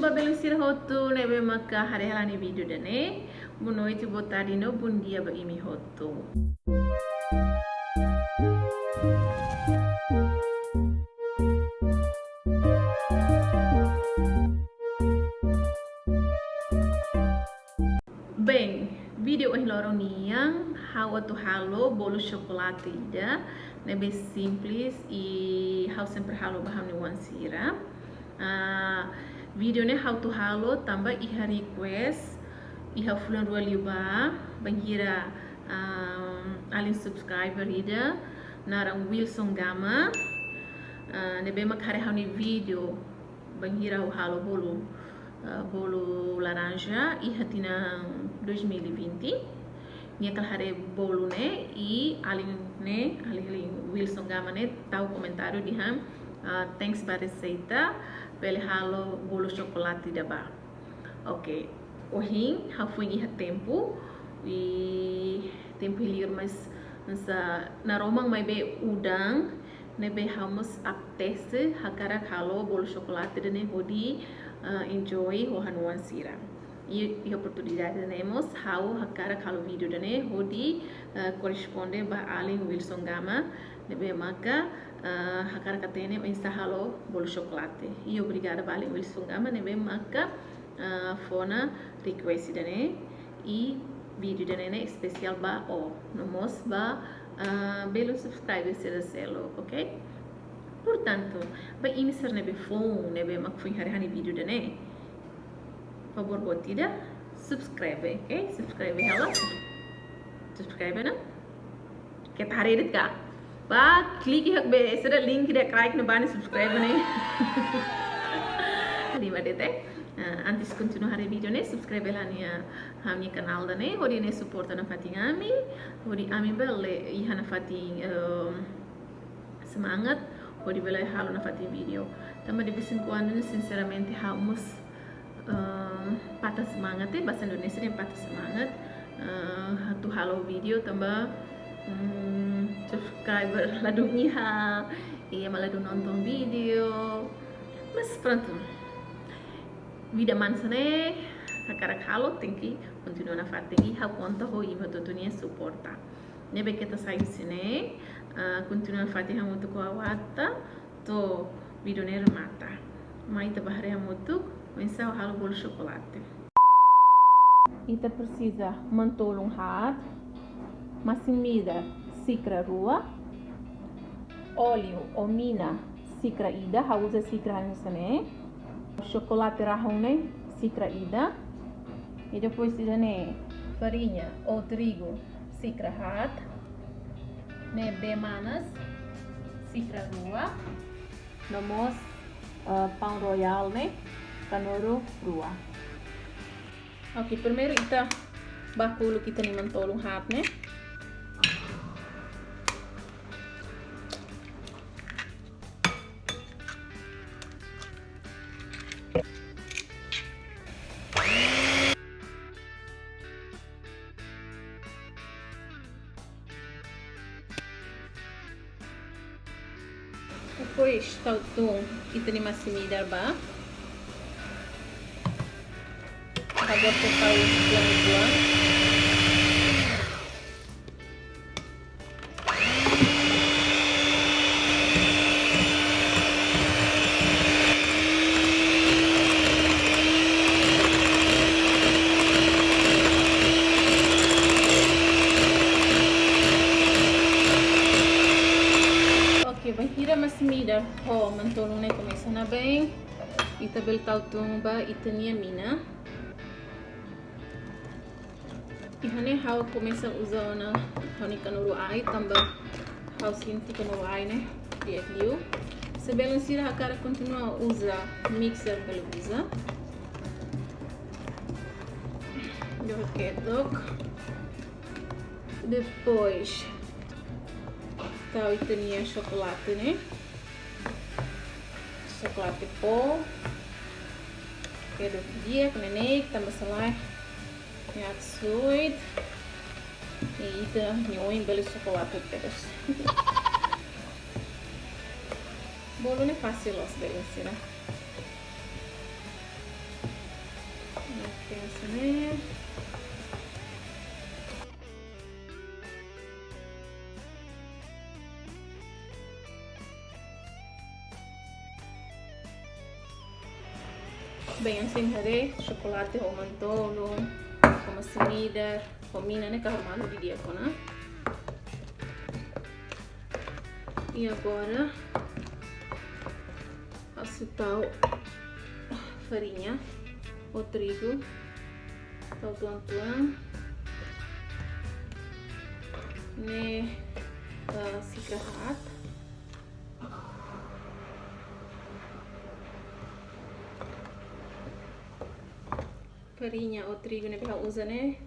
babelong sira hotu nebe maka hari-hari video dane. Boa noite, boa tarde, no bom dia ba imi hotu. Bem, video hoje lorong niang how to halo bolo chocolate ida, nebe simples e how sempre halo baham ni wan sira. Video ne how to halo tambah iha request iha fulan rua liba bangira alin subscriber ida narang Wilson Gama nebe makhare hani video bangira halo bolo laranja iha tina 2020 nia kalhare bolo ne e alin Wilson Gama ne tahu comentário di ham thanks ba receita pele halo bolo chocolate daba. Ok, hoje foi iha tempo e tempo hilir mas na romang mai be udang nebe hamus aptese hakara halo bolo chocolate dene hodi enjoy ho hanuan sira. E oportunidade tenemos how hakara halo video dene hodi corresponde ba alin Wilson Gama nebe maka hakara katene insta halo bolo chocolate. E obrigada ba alin Wilson Gama nebe maka fona request dene e vídeo dene especial ba nomos ba belo subscribe sira selo, ok? Portanto, ba imisar nebe phone nebe mak foi hari vídeo dene. Favor botida subscribe, ok? Subscribe hala. Subscribe na. Kita hari edit ka. Ba klik hak be sira link dia like na bani subscribe ne. Ali badete. Antes continua hari video ne subscribe lah nia hamnya kanal dane hodi ne support na fating ami hodi ami belle ihana fating semangat hodi belle halo na fating video tama de vez em quando sinceramente hamus patah semangat bahasa Indonesia ne patah semangat tu halo video tambah subscriber ladu iha iya maladu nonton video mas pronto vida mansane hakara halo tenki continua na fatingi ha conta ho iba totonia suporta nebe kita sai sine continua na fatingi hamutu ko awata to video ne remata mai ta bahare hamutu mensa halo bolo chocolate ita precisa mantolung hat massimida sikra rua óleo ou mina sikra ida ha usa sikra hansane chocolate rajão né, cicra ida e depois né farinha ou trigo cicra hat né bemanas cicra rua nomos pão royal né canoro rua. Ok, primeiro kita bakulo kita ni mantolong hat né. Depois tautung kita ni masih midar ba agora que tahu buang-buang bahira mas midar ho mantolong na começa na bem ita bel tautung ba itania mina ihane how começa usar na honi kanuru ai tambah how sinti kanuru ai ne dia liu sebelum sira hakara continua usa mixer bel usa eu quero depois tahu itania chocolate né chocolate pó quero dia com neném tambah salah ya suit e ita nyoin beli chocolate terus bolo ne fácil os beli sira Pensa, né? Bem, assim, chocolate ao mantolo, como semida, combina, né? Carro de dia, né? E agora, açúcar, farinha, o trigo, o tuan, né? Sikrahat. Farinha ou trigo né para usar né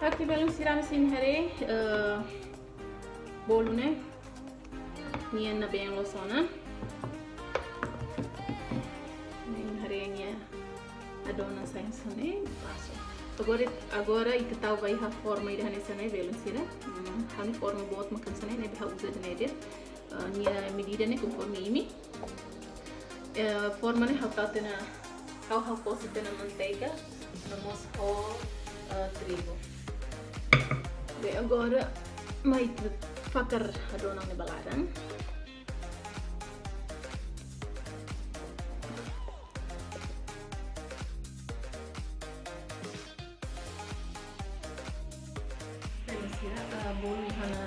aqui belum siram sin hari bolu né nian na bem losona nem harinya adona sains né passo agora itu tahu vai a forma ida nessa né belum sira hani forma bot makan sana né bisa usar né dia nia medida né conforme ini forma né how tena how posso ter na manteiga vamos ao trigo. Bem, agora vai fakar adonang ni baladan. Sira bolu ihana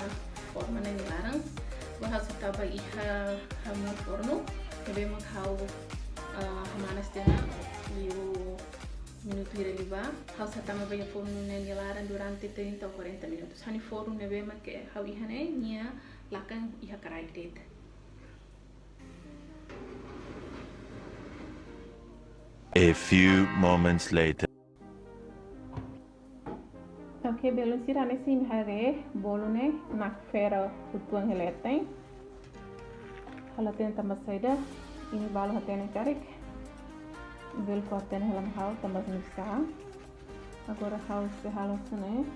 forma na nilarang. Bahas taba iha hamo forno. Kebe maghau hamanas dena liu minuto ireliva. Hau satama bem forno na nilarang durante 30 ou 40 minutos. Hani forno nebe make hau ihane nia lakan iha karai gret. A few moments later. Okay, belum sira ne sim hare bolu ne nak fera utuang heletem. Halaten tambah saida ini balu hatene tarik. Bel ko hatene halam hau tambah nisa. Agora hau se halos ne.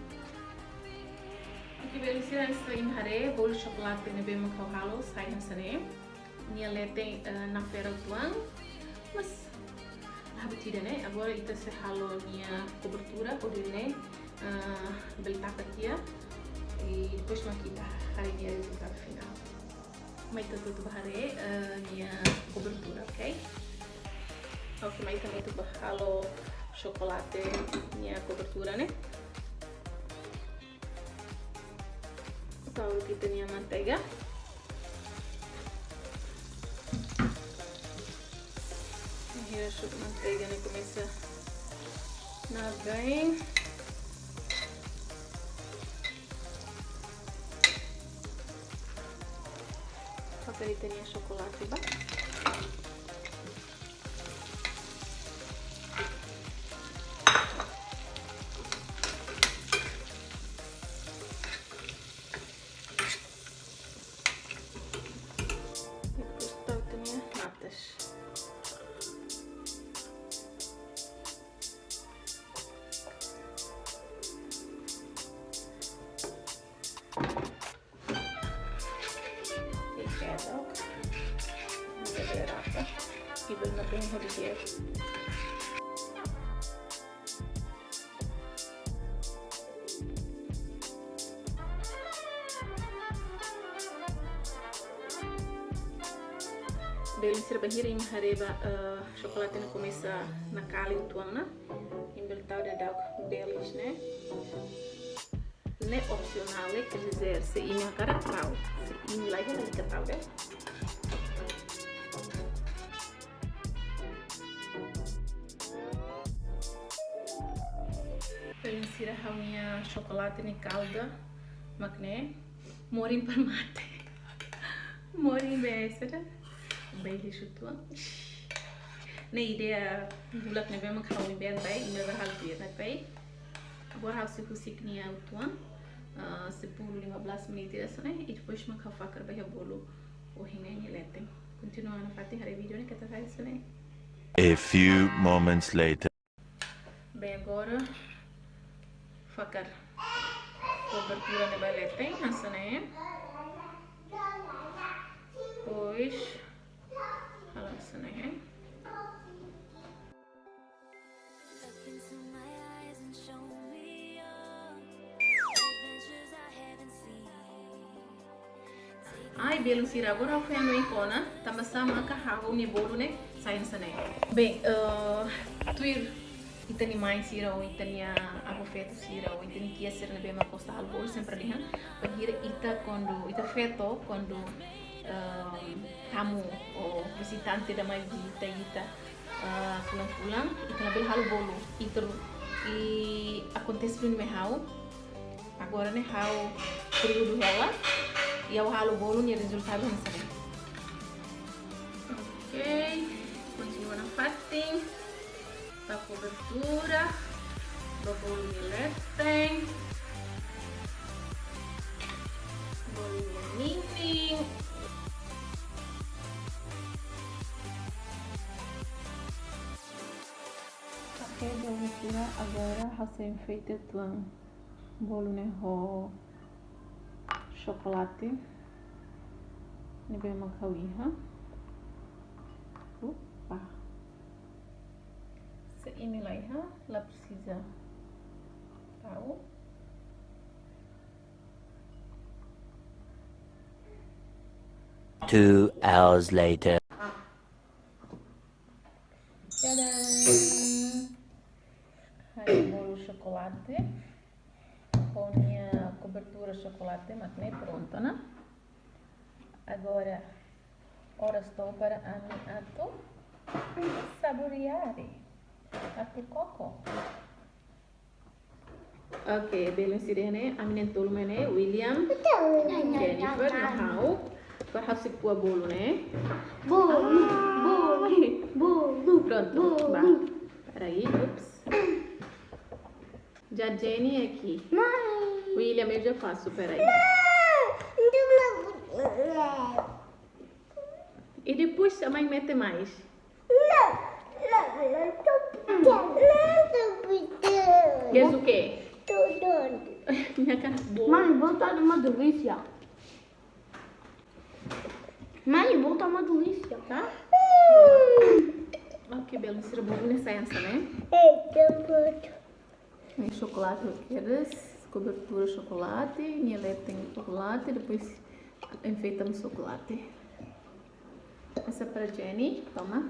Okay, belum sira sim hare bolu chocolate ne bem ko halos sai hasane. Nia lete nak fera utuang. Mas habitida né? Agora ita se halo nia cobertura ou né? Belitapa aqui e depois maquita hari dia resultado final. Mas tudo bahare minha cobertura, ok? Ok, mas também tu bahalo chocolate minha cobertura, né? Tahu kita minha manteiga. Akhirnya manteiga né começa Na bem. Paperitania chocolate ba? Depois tautania natas. Even na bem holiday. Belum sira bahira im hareba chocolate no começa na cali tuana. Imbel tau da dau belis né? Né opcional é quer dizer se im a cara tau. Se im lá é que tau, né? Sira a minha chocolate ni calda, makne, morim per mate, morim besera, bem lixo tua. Na ideia bulak ne bem makau mi bem bai, me vai halpir na pai. Agora hau se kusik ni au tua, se bolo 15 minutos né, e depois makau fakar bai bolo o hinga ni letem. Continuando a fazer a vídeo né que tá fazendo né. A few moments later. Bem agora fakar cobertura ne baletem asa né pois hala asa né ai belum sira agora eu fui no icona também sama carro ne bolo né sain asa né bem tuir itani mais sira ou itani abofeto sira ou itani que ser na bema costa algo sempre ali han bahira ita quando ita feto quando tamu ou visitante da mais visita ita pulang-pulang ita na bel halo bolo ita e acontece no meu agora né hau período ela e ao halo bolo e resultado não sabe ok continua na fatin a cobertura do bolo de letem, bolo de ninho. Ok, vou misturar agora recém feito tuan bolo né ho chocolate, ne bem macawiha. Opa. Ini lah ya, la precisa tahu. Two hours later. Tada! Hai bolo chocolate com minha cobertura chocolate, makne pronto, né? Agora, ora estou para ato saborear. Atu coco. Ok, belum sirene, aminen tolu mene, William, Jennifer, Nahau, farhau si pua bolo né? Bolo. Pronto, bah. Peraí, ups. Já Jenny aqui. William, eu já faço, peraí. E depois a mãe mete mais. Queres o quê? Minha cara boa. Mãe, volta uma delícia. Mãe, volta uma delícia. Tá? Olha que belo, esse bolo nessa essa, né? Tem chocolate, queres? Cobertura chocolate, minha leite tem chocolate, depois enfeitamos chocolate. Essa é para Jenny, toma.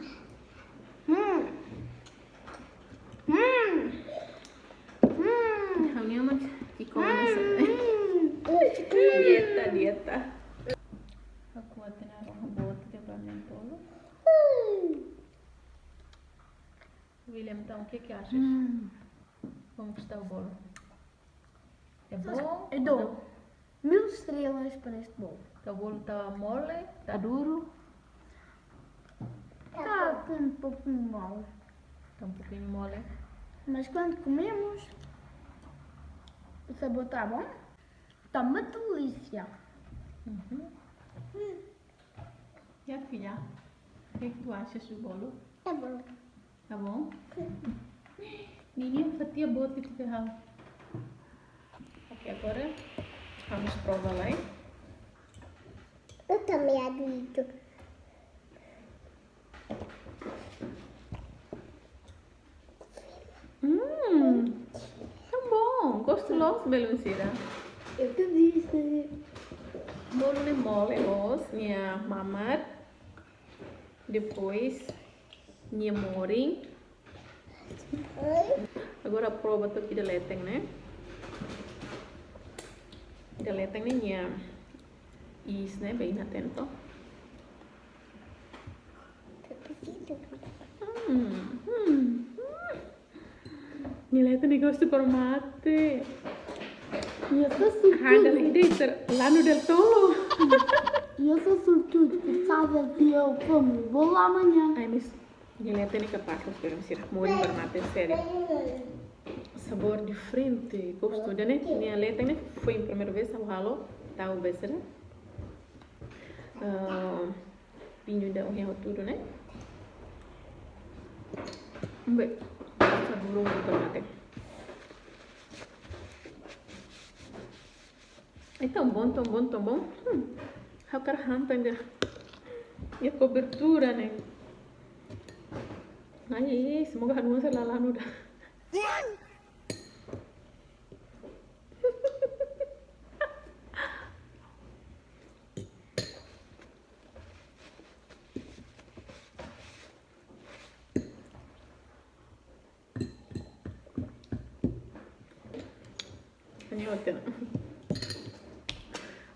Kami amat ikaw na sa dieta. Aku atin na ang buhat ka pa ng tolo. William, então o que achas? Como que está o bolo? É bom? Eu dou 1000 estrelas para este bolo. O bolo tá mole? Tá duro? Está um pouquinho mal. Tá um pouquinho mole. Mas quando comemos, o sabor está bom. Está uma delícia. E a filha? O que tu achas do bolo? É bom. Tá bom? Menina, fatia boa que tu ferrou. Ok, agora vamos provar lá, hein? Eu também admito. Tá bom. Gostoso, Beluncira. Eu te disse. Bolo de mole, os, minha mamar. Depois, minha morim. Agora prova tu aqui de leteng, né? De leteng ni minha is, né? Bem atento. Nilai tu gosto por mate. E eu sou sortudo. Hada lagi lá no del tolo. E eu sou sortudo por causa que eu como bolo amanhã. Ai, mas nilai tu ni capaz de fazer morim por mate, sério. Sabor diferente, gosto de né? Minha letra né? Foi a primeira vez ao halo, tá o besta, né? Pinho da o tudo, né? Bem, saboroso por mate. É tão bom, tão bom, tão bom. Eu quero rantar ainda. E a cobertura, né? Ai, semoga não se lá no da.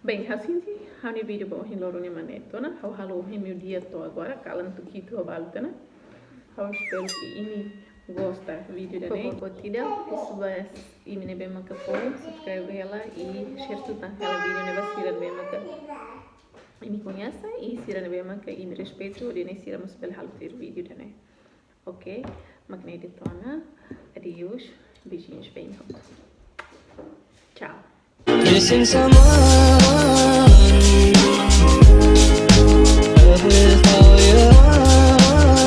Bem, assim, há um vídeo bom em loro ne maneto, né? Há halo em meu dia to agora, calam tu kito abalta, né? Há espero que ini gosta do vídeo da né? Curtida, isso vai ini ne bem maca foi, subscreve ela e share tu tan ela vídeo ne vai ser bem maca. Ini conhece e sira ne bem maca in respeito de ne sira mus pel halo ter vídeo da né? Ok? Magnete tona. Adeus. Beijinhos bem alto. Tchau. Missing someone